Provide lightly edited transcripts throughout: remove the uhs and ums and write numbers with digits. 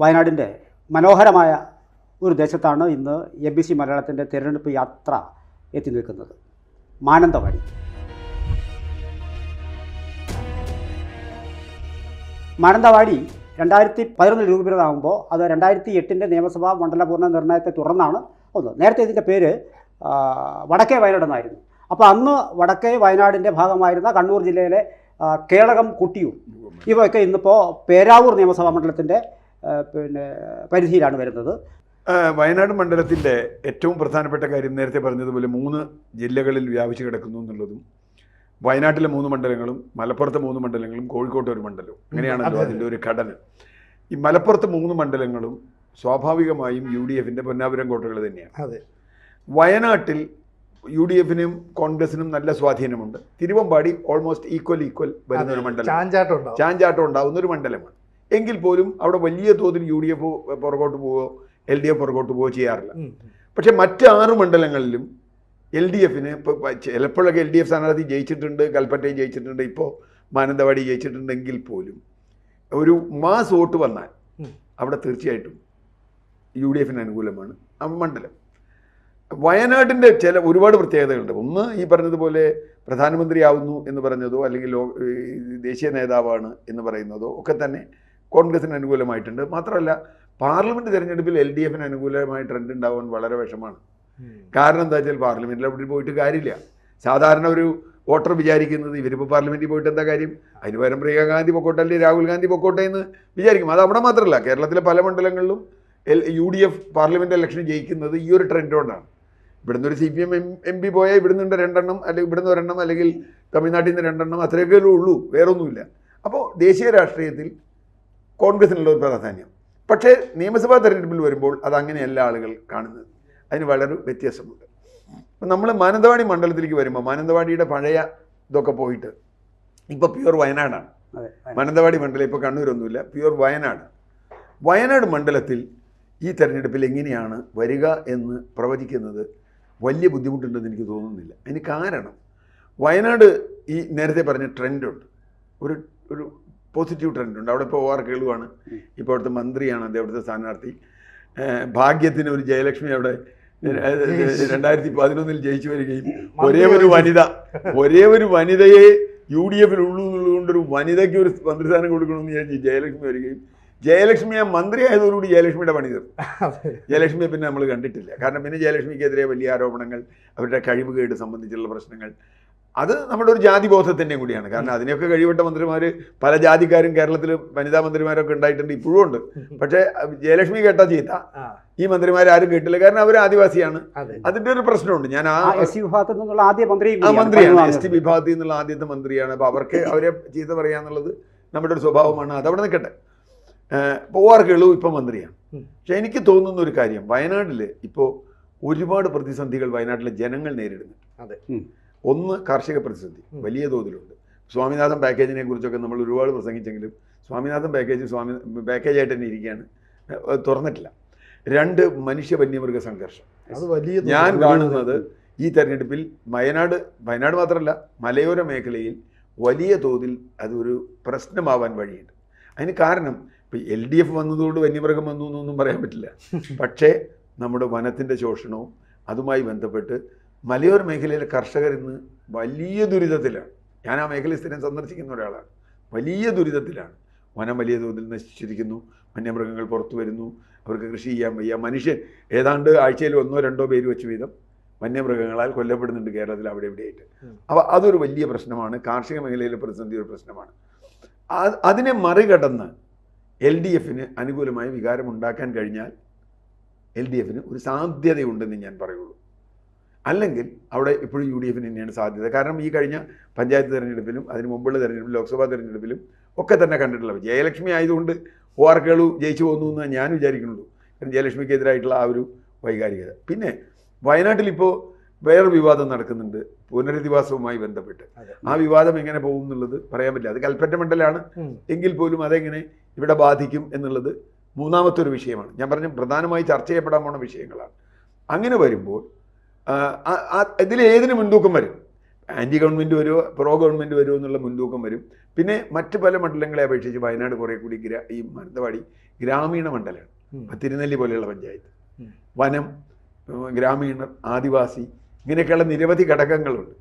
വയനാടിൻ്റെ മനോഹരമായ ഒരു ദേശത്താണ് ഇന്ന് ABC മലയാളത്തിൻ്റെ തിരഞ്ഞെടുപ്പ് യാത്ര എത്തി നിൽക്കുന്നത്. മാനന്തവാടി. മാനന്തവാടി 2011 രൂപീകൃതമാകുമ്പോൾ അത് 2008 നിയമസഭാ മണ്ഡല പൂർണ്ണ നിർണ്ണയത്തെ തുടർന്നാണ് ഒന്ന്. നേരത്തെ ഇതിൻ്റെ പേര് വടക്കേ വയനാട് എന്നായിരുന്നു. അപ്പോൾ അന്ന് വടക്കേ വയനാടിൻ്റെ ഭാഗമായിരുന്ന കണ്ണൂർ ജില്ലയിലെ കേളകം, കുട്ടിയൂർ ഇവയൊക്കെ ഇന്നിപ്പോൾ പേരാവൂർ നിയമസഭാ മണ്ഡലത്തിൻ്റെ പരിധിയിലാണ് വരുന്നത്. വയനാട് മണ്ഡലത്തിൻ്റെ ഏറ്റവും പ്രധാനപ്പെട്ട കാര്യം നേരത്തെ പറഞ്ഞതുപോലെ 3 ജില്ലകളിൽ വ്യാപിച്ചു കിടക്കുന്നു എന്നുള്ളതും, വയനാട്ടിലെ 3 മണ്ഡലങ്ങളും മലപ്പുറത്തെ 3 മണ്ഡലങ്ങളും കോഴിക്കോട്ടെ ഒരു മണ്ഡലവും, അങ്ങനെയാണല്ലോ അതിൻ്റെ ഒരു ഘടന. ഈ മലപ്പുറത്തെ 3 മണ്ഡലങ്ങളും സ്വാഭാവികമായും UDFിൻ്റെ പൊന്നാപുരം കോട്ടകൾ തന്നെയാണ്. വയനാട്ടിൽ UDFിനും കോൺഗ്രസിനും നല്ല സ്വാധീനമുണ്ട്. തിരുവമ്പാടി ഓൾമോസ്റ്റ് ഈക്വൽ വരുന്ന ഒരു മണ്ഡലം, ചാഞ്ചാട്ടം ഉണ്ടാവുന്ന ഒരു മണ്ഡലമാണ്. എങ്കിൽ പോലും അവിടെ വലിയ തോതിൽ UDF പുറകോട്ട് പോവുകയോ LDF പുറകോട്ട് പോവുകയോ ചെയ്യാറില്ല. പക്ഷെ മറ്റ് 6 മണ്ഡലങ്ങളിലും LDFിന് ഇപ്പോൾ ചിലപ്പോഴൊക്കെ LDF സ്ഥാനാർത്ഥി ജയിച്ചിട്ടുണ്ട്, കൽപ്പറ്റയിൽ ജയിച്ചിട്ടുണ്ട്, ഇപ്പോൾ മാനന്തവാടി ജയിച്ചിട്ടുണ്ടെങ്കിൽ പോലും ഒരു മാസ് വോട്ട് വന്നാൽ അവിടെ തീർച്ചയായിട്ടും UDFിന് അനുകൂലമാണ് ആ മണ്ഡലം. വയനാടിൻ്റെ ഒരുപാട് പ്രത്യേകതകളുണ്ട്. ഒന്ന്, ഈ പറഞ്ഞതുപോലെ പ്രധാനമന്ത്രിയാവുന്നു എന്ന് പറഞ്ഞതോ അല്ലെങ്കിൽ ദേശീയ നേതാവാണ് എന്ന് പറയുന്നതോ ഒക്കെ തന്നെ കോൺഗ്രസിന് അനുകൂലമായിട്ടുണ്ട്. മാത്രമല്ല, പാർലമെൻറ്റ് തിരഞ്ഞെടുപ്പിൽ LDFിന് അനുകൂലമായ ട്രെൻഡ് ഉണ്ടാവാൻ വളരെ വിഷമമാണ്. കാരണം എന്താ വെച്ചാൽ പാർലമെൻറ്റിൽ അവിടെ പോയിട്ട് കാര്യമില്ല. സാധാരണ ഒരു വോട്ടർ വിചാരിക്കുന്നത് ഇവരിപ്പോൾ പാർലമെൻറ്റിൽ പോയിട്ട് എന്താ കാര്യം, അതിന് പകരം പ്രിയങ്ക ഗാന്ധി പൊക്കോട്ടെ അല്ലെങ്കിൽ രാഹുൽ ഗാന്ധി പൊക്കോട്ടെ എന്ന് വിചാരിക്കും. അത് അവിടെ മാത്രമല്ല, കേരളത്തിലെ പല മണ്ഡലങ്ങളിലും UDF പാർലമെൻറ്റ് ഇലക്ഷൻ ജയിക്കുന്നത് ഈ ഒരു ട്രെൻഡ് കൊണ്ടാണ്. ഇവിടുന്ന് ഒരു CPM MP പോയാൽ ഇവിടുന്നുണ്ട് 2 എണ്ണം, അല്ലെങ്കിൽ ഇവിടുന്ന് 1 എണ്ണം, അല്ലെങ്കിൽ തമിഴ്നാട്ടിൽ നിന്ന് 2 എണ്ണം, അത്രയൊക്കെ ഉള്ളൂ, വേറൊന്നുമില്ല. അപ്പോൾ ദേശീയ രാഷ്ട്രീയത്തിൽ കോൺഗ്രസിനുള്ള ഒരു പ്രാധാന്യം. പക്ഷേ നിയമസഭാ തെരഞ്ഞെടുപ്പിൽ വരുമ്പോൾ അതങ്ങനെയല്ല ആളുകൾ കാണുന്നത്. അതിന് വളരെ വ്യത്യാസമുണ്ട്. അപ്പം നമ്മൾ മാനന്തവാടി മണ്ഡലത്തിലേക്ക് വരുമ്പോൾ മാനന്തവാടിയുടെ പഴയ ഇതൊക്കെ പോയിട്ട് ഇപ്പോൾ പ്യുവർ വയനാടാണ്. മാനന്തവാടി മണ്ഡലം ഇപ്പോൾ കണ്ണൂരൊന്നുമില്ല, പ്യുവർ വയനാട് മണ്ഡലത്തിൽ ഈ തെരഞ്ഞെടുപ്പിൽ എങ്ങനെയാണ് വരിക എന്ന് പ്രവചിക്കുന്നത് വലിയ ബുദ്ധിമുട്ടുണ്ടെന്ന് എനിക്ക് തോന്നുന്നില്ല. അതിന് കാരണം വയനാട് ഈ നേരത്തെ പറഞ്ഞ ട്രെൻഡുണ്ട്, ഒരു പോസിറ്റീവ് ട്രെൻഡുണ്ട്. അവിടെ ഇപ്പോൾ OR കേളുവാണ്, ഇപ്പോൾ അവിടുത്തെ മന്ത്രിയാണ് അവിടുത്തെ സ്ഥാനാർത്ഥി. ഭാഗ്യത്തിന് ഒരു ജയലക്ഷ്മി അവിടെ 2011 ജയിച്ചു വരികയും ഒരേ ഒരു വനിതയെ UDFിൽ ഉള്ളൂ എന്നുള്ളതുകൊണ്ടൊരു വനിതയ്ക്ക് ഒരു മന്ത്രിസ്ഥാനം കൊടുക്കണമെന്ന് വിചാരിച്ച് ജയലക്ഷ്മി വരികയും, ജയലക്ഷ്മി ആ മന്ത്രി ആയതോടുകൂടി ജയലക്ഷ്മിയുടെ പണി തീർന്നു. ജയലക്ഷ്മിയെ പിന്നെ നമ്മൾ കണ്ടിട്ടില്ല. കാരണം പിന്നെ ജയലക്ഷ്മിക്കെതിരെ വലിയ ആരോപണങ്ങൾ, അവരുടെ കഴിവുകേട് സംബന്ധിച്ചുള്ള പ്രശ്നങ്ങൾ, അത് നമ്മുടെ ഒരു ജാതിബോധത്തിൻ്റെയും കൂടിയാണ്. കാരണം അതിനെയൊക്കെ കഴിവട്ട മന്ത്രിമാർ, പല ജാതിക്കാരും കേരളത്തിൽ വനിതാ മന്ത്രിമാരൊക്കെ ഉണ്ടായിട്ടുണ്ട്, ഇപ്പോഴും ഉണ്ട്. പക്ഷേ ജയലക്ഷ്മി കേട്ടാ ചീത്ത, ഈ മന്ത്രിമാരും കേട്ടില്ല. കാരണം അവർ ആദിവാസിയാണ്. അതിൻ്റെ ഒരു പ്രശ്നമുണ്ട്. ഞാൻ ST വിഭാഗത്തിൽ നിന്നുള്ള ആദ്യ മന്ത്രിയാണ്, ST വിഭാഗത്തിൽ നിന്നുള്ള ആദ്യത്തെ മന്ത്രിയാണ്. അപ്പോൾ അവർക്ക് അവരെ ചീത്ത പറയാന്നുള്ളത് നമ്മുടെ ഒരു സ്വഭാവമാണ്. അതവിടെ നിൽക്കട്ടെ. OR കേളു ഇപ്പോൾ മന്ത്രിയാണ്. പക്ഷെ എനിക്ക് തോന്നുന്ന ഒരു കാര്യം, വയനാട്ടിൽ ഇപ്പോൾ ഒരുപാട് പ്രതിസന്ധികൾ വയനാട്ടിലെ ജനങ്ങൾ നേരിടുന്നു. ഒന്ന്, കാർഷിക പ്രതിസന്ധി വലിയ തോതിലുണ്ട്. സ്വാമിനാഥൻ പാക്കേജിനെ കുറിച്ചൊക്കെ നമ്മൾ ഒരുപാട് പ്രസംഗിച്ചെങ്കിലും സ്വാമിനാഥൻ പാക്കേജായിട്ട് തന്നെ ഇരിക്കുകയാണ്, തുറന്നിട്ടില്ല. 2, മനുഷ്യ വന്യമൃഗ സംഘർഷം. ഞാൻ കാണുന്നത് ഈ തെരഞ്ഞെടുപ്പിൽ വയനാട് മാത്രമല്ല, മലയോര മേഖലയിൽ വലിയ തോതിൽ അതൊരു പ്രശ്നമാവാൻ വഴിയുണ്ട്. അതിന് കാരണം ഇപ്പോൾ LDF വന്നതുകൊണ്ട് വന്യമൃഗം വന്നു എന്നൊന്നും പറയാൻ പറ്റില്ല. പക്ഷേ നമ്മുടെ വനത്തിൻ്റെ ശോഷണവും അതുമായി ബന്ധപ്പെട്ട് മലയോര മേഖലയിലെ കർഷകർ ഇന്ന് വലിയ ദുരിതത്തിലാണ്. ഞാൻ ആ മേഖലയിൽ സ്ഥിരം സന്ദർശിക്കുന്ന ഒരാളാണ്. വലിയ ദുരിതത്തിലാണ്. വനം വലിയ തോതിൽ നശിച്ചിരിക്കുന്നു, വന്യമൃഗങ്ങൾ പുറത്തു വരുന്നു, അവർക്ക് കൃഷി ചെയ്യാൻ വയ്യ. മനുഷ്യൻ ഏതാണ്ട് ആഴ്ചയിൽ 1-2 പേര് വെച്ച് വീതം വന്യമൃഗങ്ങളാൽ കൊല്ലപ്പെടുന്നുണ്ട് കേരളത്തിൽ അവിടെ ഇവിടെയായിട്ട്. അപ്പോൾ അതൊരു വലിയ പ്രശ്നമാണ്. കാർഷിക മേഖലയിലെ പ്രതിസന്ധി ഒരു പ്രശ്നമാണ്. അതിനെ മറികടന്ന് LDFിന് അനുകൂലമായ വികാരം ഉണ്ടാക്കാൻ കഴിഞ്ഞാൽ LDFിന് ഒരു സാധ്യതയുണ്ടെന്ന് ഞാൻ പറയുള്ളൂ. അല്ലെങ്കിൽ അവിടെ ഇപ്പോഴും UDFിന് തന്നെയാണ് സാധ്യത. കാരണം ഈ കഴിഞ്ഞ പഞ്ചായത്ത് തെരഞ്ഞെടുപ്പിലും അതിന് മുമ്പുള്ള തെരഞ്ഞെടുപ്പിലും ലോക്സഭാ തെരഞ്ഞെടുപ്പിലും ഒക്കെ തന്നെ കണ്ടിട്ടുള്ളത് ജയലക്ഷ്മി ആയതുകൊണ്ട് OR കേളു ജയിച്ചു പോകുന്നു എന്ന് ഞാൻ വിചാരിക്കുന്നുള്ളൂ. കാരണം ജയലക്ഷ്മിക്കെതിരായിട്ടുള്ള ആ ഒരു വൈകാരികത. പിന്നെ വയനാട്ടിൽ ഇപ്പോൾ വേറൊരു വിവാദം നടക്കുന്നുണ്ട് പുനരധിവാസവുമായി ബന്ധപ്പെട്ട്. ആ വിവാദം എങ്ങനെ പോകും എന്നുള്ളത് പറയാൻ പറ്റില്ല. അത് കൽപ്പറ്റ മണ്ഡലമാണ് എങ്കിൽ പോലും അതെങ്ങനെ ഇവിടെ ബാധിക്കും എന്നുള്ളത് മൂന്നാമത്തെ ഒരു വിഷയമാണ്. ഞാൻ പറഞ്ഞ പ്രധാനമായി ചർച്ച ചെയ്യപ്പെടാൻ പോണ വിഷയങ്ങളാണ്. അങ്ങനെ വരുമ്പോൾ ഇതിൽ ഏതിന് മുൻതൂക്കം വരും? ആൻറ്റി ഗവൺമെൻറ് വരുമോ പ്രോ ഗവൺമെൻറ് വരുമോ എന്നുള്ള മുൻതൂക്കം വരും. പിന്നെ മറ്റ് പല മണ്ഡലങ്ങളെ അപേക്ഷിച്ച് വയനാട് കുറേ കൂടി ഈ മാനന്തവാടി ഗ്രാമീണ മണ്ഡലമാണ്. തിരുനെല്ലി പോലെയുള്ള പഞ്ചായത്ത്, വനം, ഗ്രാമീണർ, ആദിവാസി, ഇങ്ങനെയൊക്കെയുള്ള നിരവധി ഘടകങ്ങളുണ്ട്.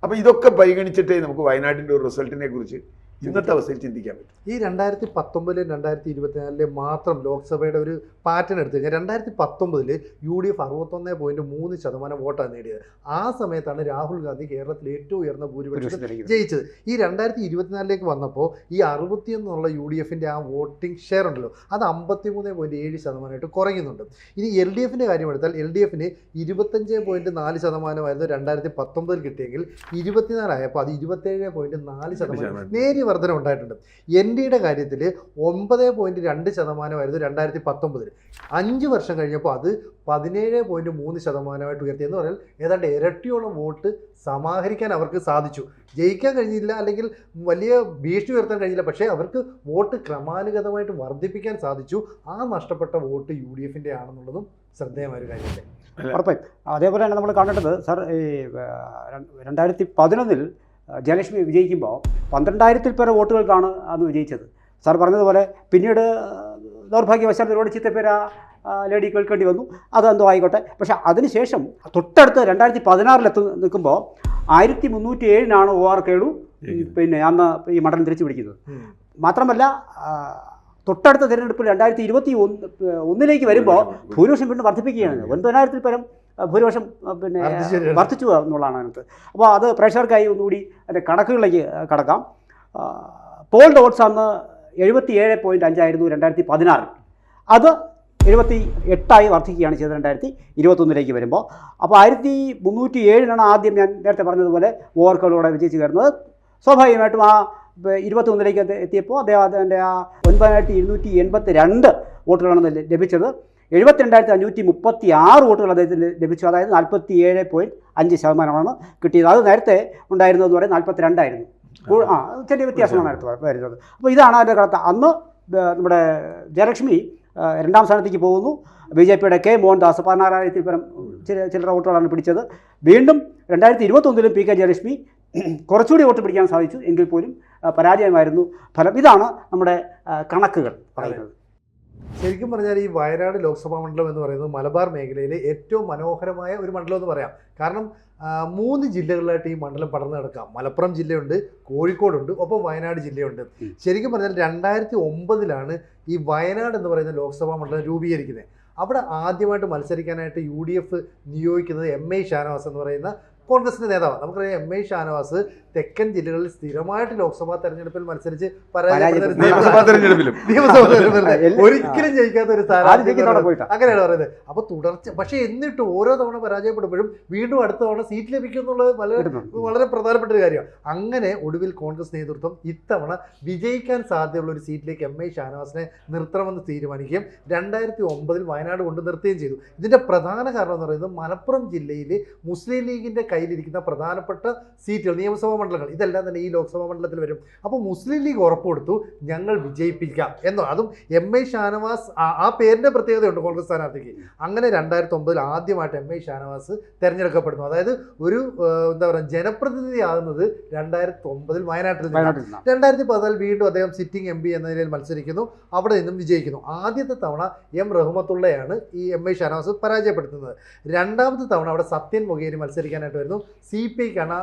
അപ്പോൾ ഇതൊക്കെ പരിഗണിച്ചിട്ടേ നമുക്ക് വയനാട്ടിൻ്റെ ഒരു റിസൾട്ടിനെ കുറിച്ച് ഇന്നത്തെ അവസ്ഥയിൽ ചിന്തിക്കാൻ പറ്റും. ഈ 2019 2024 മാത്രം ലോക്സഭയുടെ ഒരു പാറ്റേൺ എടുത്തു കഴിഞ്ഞാൽ 2019 UDF 61.3% വോട്ടാണ് നേടിയത്. ആ സമയത്താണ് രാഹുൽ ഗാന്ധി കേരളത്തിൽ ഏറ്റവും ഉയർന്ന ഭൂരിപക്ഷം ജയിച്ചത്. ഈ 2024 വന്നപ്പോൾ ഈ 61 UDFിൻ്റെ ആ വോട്ടിംഗ് ഷെയർ ഉണ്ടല്ലോ, അത് 53.7% കുറയുന്നുണ്ട്. ഇനി LDF കാര്യം എടുത്താൽ LDFന് 25.4% 2019 കിട്ടിയെങ്കിൽ 24 ആയപ്പോൾ അത് 27.4% നേരിയ വർധന ഉണ്ടായിട്ടുണ്ട്. NDയുടെ കാര്യത്തിൽ 9.2% 2019. 5 വർഷം കഴിഞ്ഞപ്പോൾ അത് 17.3% ഉയർത്തി. എന്ന് പറഞ്ഞാൽ ഏതാണ്ട് ഇരട്ടിയോളം വോട്ട് സമാഹരിക്കാൻ അവർക്ക് സാധിച്ചു. ജയിക്കാൻ കഴിഞ്ഞില്ല, അല്ലെങ്കിൽ വലിയ ഭീഷണി ഉയർത്താൻ കഴിഞ്ഞില്ല, പക്ഷേ അവർക്ക് വോട്ട് ക്രമാനുഗതമായിട്ട് വർദ്ധിപ്പിക്കാൻ സാധിച്ചു. ആ നഷ്ടപ്പെട്ട വോട്ട് UDFിൻ്റെ ആണെന്നുള്ളതും ശ്രദ്ധേയമായ ഒരു കാര്യമല്ലേ. ഉറപ്പായും. അതേപോലെ തന്നെ നമ്മൾ കണ്ടിട്ടത് സാർ, ഈ 2011 ജയലക്ഷ്മി വിജയിക്കുമ്പോൾ 12,000 പേരെ വോട്ടുകൾക്കാണ് അന്ന് വിജയിച്ചത്. സാർ പറഞ്ഞതുപോലെ പിന്നീട് ദൗർഭാഗ്യവശാൽ ഒരുപാട് ചീത്തപ്പേര ലേഡി കേൾക്കേണ്ടി വന്നു. അതെന്തോ ആയിക്കോട്ടെ. പക്ഷേ അതിനുശേഷം തൊട്ടടുത്ത് 2016 നിൽക്കുമ്പോൾ 1307 OR കേളു പിന്നെ അന്ന് ഈ മണ്ഡലം തിരിച്ചു പിടിക്കുന്നത്. മാത്രമല്ല തൊട്ടടുത്ത തിരഞ്ഞെടുപ്പിൽ 2021 വരുമ്പോൾ ഭൂരിപക്ഷം വീണ്ടും വർദ്ധിപ്പിക്കുകയാണ്. 9,000 പേരും ഭൂരിപക്ഷം പിന്നെ വർദ്ധിച്ചു എന്നുള്ളതാണ് അതിനകത്ത്. അപ്പോൾ അത് പ്രേക്ഷകർക്കായി ഒന്നുകൂടി അതിൻ്റെ കണക്കുകളിലേക്ക് കടക്കാം. പോൾഡ് വോട്ട്സ് അന്ന് 77.5 2016. അത് 78 വർദ്ധിക്കുകയാണ് ചെയ്തത് 2021 വരുമ്പോൾ. അപ്പോൾ 1307 ആദ്യം ഞാൻ നേരത്തെ പറഞ്ഞതുപോലെ ഓവർക്കോളോടെ വിജയിച്ച് കയറുന്നത്. സ്വാഭാവികമായിട്ടും ആ 21 എത്തിയപ്പോൾ അദ്ദേഹത്തിൻ്റെ ആ 9,282 വോട്ടുകളാണ് ലഭിച്ചത്. 72,536 വോട്ടുകൾ അദ്ദേഹത്തിന് ലഭിച്ചു. അതായത് 47.5% കിട്ടിയത്. അത് നേരത്തെ ഉണ്ടായിരുന്നതെന്ന് പറയുന്നത് 42 ചെറിയ വ്യത്യാസമാണ് നേരത്തെ വരുന്നത്. അപ്പോൾ ഇതാണ് അതിൻ്റെ കടത്ത. അന്ന് നമ്മുടെ ജയലക്ഷ്മി 2ാം സ്ഥാനത്തേക്ക് പോകുന്നു. BJPയുടെ K മോഹൻദാസ് 16,000 പേരും ചില്ലറ വോട്ടുകളാണ് പിടിച്ചത്. വീണ്ടും 2021 PK ജയലക്ഷ്മി കുറച്ചുകൂടി വോട്ട് പിടിക്കാൻ സാധിച്ചു, എങ്കിൽ പോലും പരാജയമായിരുന്നു ഫലം. ഇതാണ് നമ്മുടെ കണക്കുകൾ പറയുന്നത്. ശരിക്കും പറഞ്ഞാൽ ഈ വയനാട് ലോക്സഭാ മണ്ഡലം എന്ന് പറയുന്നത് മലബാർ മേഖലയിലെ ഏറ്റവും മനോഹരമായ ഒരു മണ്ഡലം എന്ന് പറയാം. കാരണം 3 ജില്ലകളിലായിട്ട് ഈ മണ്ഡലം പടർന്നു കിടക്കാം. മലപ്പുറം ജില്ലയുണ്ട്, കോഴിക്കോടുണ്ട്, ഒപ്പം വയനാട് ജില്ലയുണ്ട്. ശരിക്കും പറഞ്ഞാൽ 2009 ഈ വയനാട് എന്ന് പറയുന്ന ലോക്സഭാ മണ്ഡലം രൂപീകരിക്കുന്നത്. അവിടെ ആദ്യമായിട്ട് മത്സരിക്കാനായിട്ട് UDF നിയോഗിക്കുന്നത് MI ഷാനവാസ് എന്ന് പറയുന്ന കോൺഗ്രസിൻ്റെ നേതാവ്. നമുക്കറിയാം MI ഷാനവാസ് തെക്കൻ ജില്ലകളിൽ സ്ഥിരമായിട്ട് ലോക്സഭാ തെരഞ്ഞെടുപ്പിൽ മത്സരിച്ച് ഒരിക്കലും ജയിക്കാത്ത ഒരു സ്ഥാനാർത്ഥി അങ്ങനെയാണ് പറയുന്നത്. അപ്പോൾ തുടർച്ച, പക്ഷേ എന്നിട്ട് ഓരോ തവണ പരാജയപ്പെടുമ്പോഴും വീണ്ടും അടുത്ത തവണ സീറ്റ് ലഭിക്കും എന്നുള്ളത് വളരെ പ്രധാനപ്പെട്ട ഒരു കാര്യമാണ്. അങ്ങനെ ഒടുവിൽ കോൺഗ്രസ് നേതൃത്വം ഇത്തവണ വിജയിക്കാൻ സാധ്യതയുള്ള ഒരു സീറ്റിലേക്ക് MI ഷാനവാസിനെ നിർത്തണമെന്ന് തീരുമാനിക്കുകയും 2009 വയനാട് കൊണ്ട് നിർത്തുകയും ചെയ്തു. ഇതിൻ്റെ പ്രധാന കാരണം എന്ന് പറയുന്നത് മലപ്പുറം ജില്ലയിൽ മുസ്ലിം ലീഗിൻ്റെ കയ്യിലിരിക്കുന്ന പ്രധാനപ്പെട്ട സീറ്റുകൾ, നിയമസഭാ മണ്ഡലങ്ങൾ, ഇതെല്ലാം തന്നെ ഈ ലോക്സഭാ മണ്ഡലത്തിൽ വരും. അപ്പോൾ മുസ്ലിം ലീഗ് ഉറപ്പ് കൊടുത്തു ഞങ്ങൾ വിജയിപ്പിക്കാം എന്നോ. അതും MI ഷാനവാസ്, ആ പേരിൻ്റെ പ്രത്യേകതയുണ്ട് കോൺഗ്രസ് സ്ഥാനാർത്ഥിക്ക്. അങ്ങനെ 2009 ആദ്യമായിട്ട് MI ഷാനവാസ് തിരഞ്ഞെടുക്കപ്പെടുന്നു. അതായത് ഒരു എന്താ പറയുക, ജനപ്രതിനിധി ആകുന്നത് 2009 വയനാട്ടിൽ നിന്നാണ്. 2014 വീണ്ടും അദ്ദേഹം സിറ്റിംഗ് MP എന്ന നിലയിൽ മത്സരിക്കുന്നു. അവിടെ നിന്നും വിജയിക്കുന്നു. ആദ്യത്തെ തവണ M റഹ്മത്തുള്ളയാണ് ഈ MI ഷാനവാസ് പരാജയപ്പെടുത്തുന്നത്. രണ്ടാമത്തെ തവണ അവിടെ സത്യൻ മൊകേരി മത്സരിക്കാനായിട്ട് വരുന്നു. CPIക്കാണ്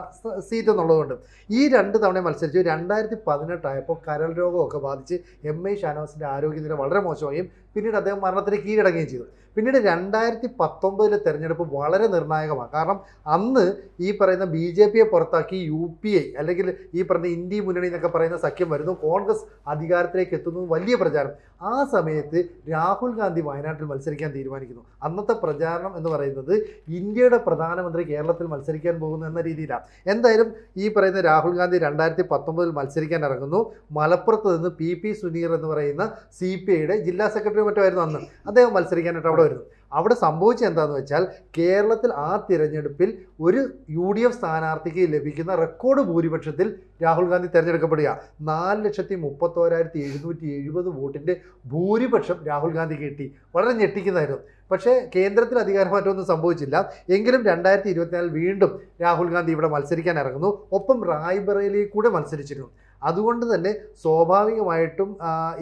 സീറ്റ് എന്നുള്ളതുകൊണ്ട്. ഈ 2 തവണ മത്സരിച്ചു. 2018 ആയപ്പോൾ കരൾ രോഗമൊക്കെ ബാധിച്ച് MI ഷാനവാസിൻ്റെ ആരോഗ്യനില വളരെ മോശമായും പിന്നീട് അദ്ദേഹം മരണത്തിന് കീഴടങ്ങുകയും ചെയ്തു. പിന്നീട് 2019 തെരഞ്ഞെടുപ്പ് വളരെ നിർണായകമാണ്. കാരണം അന്ന് ഈ പറയുന്ന BJPയെ പുറത്താക്കി UPA അല്ലെങ്കിൽ ഈ പറയുന്ന ഇന്ത്യ മുന്നണി എന്നൊക്കെ പറയുന്ന സഖ്യം വരുന്നു. കോൺഗ്രസ് അധികാരത്തിലേക്ക് എത്തുന്നു, വലിയ പ്രചാരം. ആ സമയത്ത് രാഹുൽ ഗാന്ധി വയനാട്ടിൽ മത്സരിക്കാൻ തീരുമാനിക്കുന്നു. അന്നത്തെ പ്രചാരണം എന്ന് പറയുന്നത് ഇന്ത്യയുടെ പ്രധാനമന്ത്രി കേരളത്തിൽ മത്സരിക്കാൻ പോകുന്നു എന്ന രീതിയിലാണ്. എന്തായാലും ഈ പറയുന്ന രാഹുൽ ഗാന്ധി 2019 മത്സരിക്കാൻ ഇറങ്ങുന്നു. മലപ്പുറത്ത് നിന്ന് PP സുനീർ എന്ന് പറയുന്ന CPIയുടെ ജില്ലാ സെക്രട്ടറി സെക്രട്ടറി മറ്റോ ആയിരുന്നു അന്ന്, അദ്ദേഹം മത്സരിക്കാനായിട്ട് അവിടെ വരുന്നു. അവിടെ സംഭവിച്ചത് എന്താണെന്ന് വെച്ചാൽ കേരളത്തിൽ ആ തിരഞ്ഞെടുപ്പിൽ ഒരു UDF സ്ഥാനാർത്ഥിക്ക് ലഭിക്കുന്ന റെക്കോർഡ് ഭൂരിപക്ഷത്തിൽ രാഹുൽ ഗാന്ധി തിരഞ്ഞെടുക്കപ്പെടുക. 4,33,770 വോട്ടിൻ്റെ ഭൂരിപക്ഷം രാഹുൽ ഗാന്ധി കിട്ടി. വളരെ ഞെട്ടിക്കുന്നതായിരുന്നു. പക്ഷേ കേന്ദ്രത്തിൽ അധികാരമാറ്റമൊന്നും സംഭവിച്ചില്ല. എങ്കിലും 2024 വീണ്ടും രാഹുൽ ഗാന്ധി ഇവിടെ മത്സരിക്കാൻ ഇറങ്ങുന്നു. ഒപ്പം റായ്ബറേലിയിൽ കൂടെ മത്സരിച്ചിരുന്നു. അതുകൊണ്ട് തന്നെ സ്വാഭാവികമായിട്ടും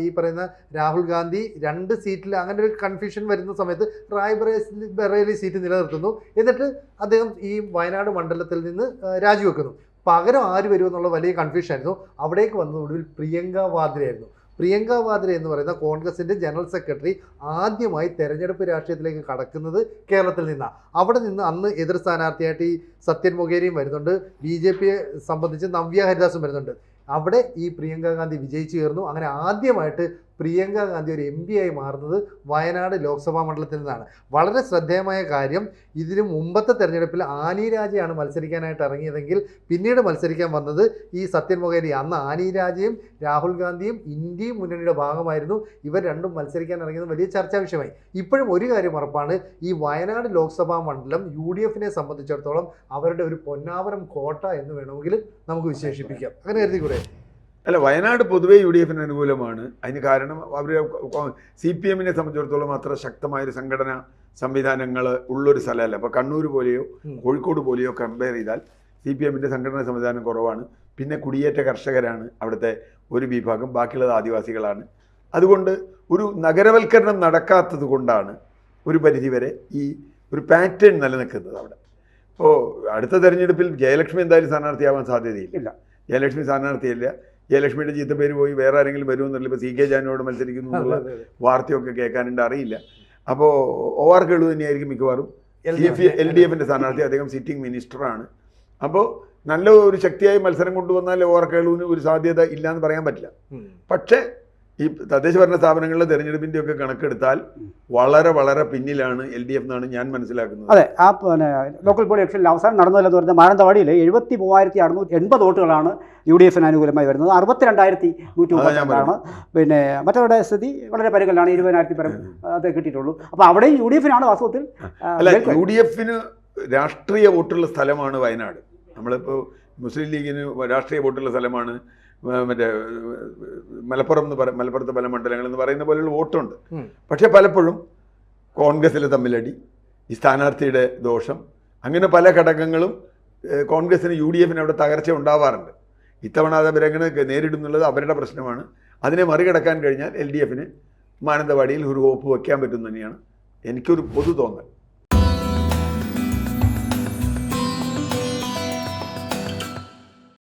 ഈ പറയുന്ന രാഹുൽ ഗാന്ധി 2 സീറ്റിൽ അങ്ങനെ ഒരു കൺഫ്യൂഷൻ വരുന്ന സമയത്ത് റായ്ബറേലി സീറ്റ് നിലനിർത്തുന്നു. എന്നിട്ട് അദ്ദേഹം ഈ വയനാട് മണ്ഡലത്തിൽ നിന്ന് രാജിവെക്കുന്നു. പകരം ആര് വരുമെന്നുള്ള വലിയ കൺഫ്യൂഷൻ ആയിരുന്നു. അവിടേക്ക് വന്നത് ഒടുവിൽ പ്രിയങ്ക വാദ്ര ആയിരുന്നു. പ്രിയങ്ക വാദ്ര എന്ന് പറയുന്ന കോൺഗ്രസിൻ്റെ ജനറൽ സെക്രട്ടറി ആദ്യമായി തെരഞ്ഞെടുപ്പ് രാഷ്ട്രീയത്തിലേക്ക് കടക്കുന്നത് കേരളത്തിൽ നിന്നാണ്. അവിടെ നിന്ന് അന്ന് എതിർ സ്ഥാനാർത്ഥിയായിട്ട് ഈ സത്യൻ മൊകേരിയും വരുന്നുണ്ട്, BJPയെ സംബന്ധിച്ച് നവ്യ ഹരിദാസും വരുന്നുണ്ട്. അവിടെ ഈ പ്രിയങ്ക ഗാന്ധി വിജയിച്ചു കയറുന്നു. അങ്ങനെ ആദ്യമായിട്ട് പ്രിയങ്ക ഗാന്ധി ഒരു MP ആയി മാറുന്നത് വയനാട് ലോക്സഭാ മണ്ഡലത്തിൽ നിന്നാണ്. വളരെ ശ്രദ്ധേയമായ കാര്യം, ഇതിനു മുമ്പത്തെ തെരഞ്ഞെടുപ്പിൽ ആനി രാജയാണ് മത്സരിക്കാനായിട്ട് ഇറങ്ങിയതെങ്കിൽ പിന്നീട് മത്സരിക്കാൻ വന്നത് ഈ സത്യൻ മൊകേരി. അന്ന് ആനി രാജയും രാഹുൽ ഗാന്ധിയും ഇന്ത്യയും മുന്നണിയുടെ ഭാഗമായിരുന്നു. ഇവർ രണ്ടും മത്സരിക്കാൻ ഇറങ്ങിയത് വലിയ ചർച്ചാ വിഷയമായി. ഇപ്പോഴും ഒരു കാര്യം ഉറപ്പാണ്, ഈ വയനാട് ലോക്സഭാ മണ്ഡലം UDFനെ സംബന്ധിച്ചിടത്തോളം അവരുടെ ഒരു പൊന്നാവരം കോട്ട എന്ന് വേണമെങ്കിൽ നമുക്ക് വിശേഷിപ്പിക്കാം. അങ്ങനെ കരുതിക്കൂടെ? അല്ല, വയനാട് പൊതുവെ UDFന് അനുകൂലമാണ്. അതിന് കാരണം അവർ CPMനെ സംബന്ധിച്ചിടത്തോളം അത്ര ശക്തമായൊരു സംഘടനാ സംവിധാനങ്ങൾ ഉള്ളൊരു സ്ഥലമല്ല. അപ്പോൾ കണ്ണൂർ പോലെയോ കോഴിക്കോട് പോലെയോ കമ്പയർ ചെയ്താൽ CPMൻ്റെ സംഘടനാ സംവിധാനം കുറവാണ്. പിന്നെ കുടിയേറ്റ കർഷകരാണ് അവിടുത്തെ ഒരു വിഭാഗം, ബാക്കിയുള്ളത് ആദിവാസികളാണ്. അതുകൊണ്ട് ഒരു നഗരവൽക്കരണം നടക്കാത്തത് കൊണ്ടാണ് ഒരു പരിധിവരെ ഈ ഒരു പാറ്റേൺ നിലനിൽക്കുന്നത് അവിടെ. ഇപ്പോൾ അടുത്ത തെരഞ്ഞെടുപ്പിൽ ജയലക്ഷ്മി എന്തായാലും സ്ഥാനാർത്ഥിയാവാൻ സാധ്യതയില്ല. ജയലക്ഷ്മി സ്ഥാനാർത്ഥിയല്ല. ജയലക്ഷ്മിയുടെ ചീത്ത പേര് പോയി വേറെ ആരെങ്കിലും വരുമെന്നല്ല. ഇപ്പോൾ CK ജാനുവോട് മത്സരിക്കുന്നു എന്നുള്ള വാർത്തയൊക്കെ കേൾക്കാനുണ്ട്, അറിയില്ല. അപ്പോൾ OR കേളു തന്നെയായിരിക്കും മിക്കവാറും LDFൻ്റെ സ്ഥാനാർത്ഥി. അദ്ദേഹം സിറ്റിംഗ് മിനിസ്റ്ററാണ്. അപ്പോൾ നല്ല ഒരു ശക്തിയായി മത്സരം കൊണ്ടുവന്നാൽ OR കേളുവിന് ഒരു സാധ്യത ഇല്ലയെന്ന് പറയാൻ പറ്റില്ല. പക്ഷേ ഈ തദ്ദേശ ഭരണ സ്ഥാപനങ്ങളിലെ തെരഞ്ഞെടുപ്പിൻ്റെ ഒക്കെ കണക്കെടുത്താൽ വളരെ വളരെ പിന്നിലാണ് LDF എന്നാണ് ഞാൻ മനസ്സിലാക്കുന്നത്. അതെ, ആ പിന്നെ ലോക്കൽ ബോഡി ഇലക്ഷനിൽ അവസാനം നടന്നതെന്ന് പറഞ്ഞാൽ മാനന്തവാടിയിൽ 73,680 വോട്ടുകളാണ് UDFന് അനുകൂലമായി വരുന്നത്. 62,132 പിന്നെ മറ്റവരുടെ സ്ഥിതി വളരെ പരിഗണനയാണ്. 20,000 പേരും അത് കിട്ടിയിട്ടുള്ളൂ. അപ്പോൾ അവിടെയും UDFനാണ് വാസ്തവത്തിൽ. അല്ല, UDFന് രാഷ്ട്രീയ വോട്ടുള്ള സ്ഥലമാണ് വയനാട്. നമ്മളിപ്പോൾ മുസ്ലിം ലീഗിന് രാഷ്ട്രീയ വോട്ടുള്ള സ്ഥലമാണ് മറ്റേ മലപ്പുറത്ത് പല മണ്ഡലങ്ങൾ എന്ന് പറയുന്ന പോലെയുള്ള വോട്ടുണ്ട്. പക്ഷേ പലപ്പോഴും കോൺഗ്രസ്സിലെ തമ്മിലടി, ഈ സ്ഥാനാർത്ഥിയുടെ ദോഷം, അങ്ങനെ പല ഘടകങ്ങളും കോൺഗ്രസ്സിന് UDFന് അവിടെ തകർച്ച ഉണ്ടാവാറുണ്ട്. ഇത്തവണ അത് അവരങ്ങനെ നേരിടുന്നുള്ളത് അവരുടെ പ്രശ്നമാണ്. അതിനെ മറികടക്കാൻ കഴിഞ്ഞാൽ LDFന് മാനന്തവാടിയിൽ ഒരു വോപ്പ് വയ്ക്കാൻ പറ്റും തന്നെയാണ് എനിക്കൊരു പൊതു തോന്നൽ.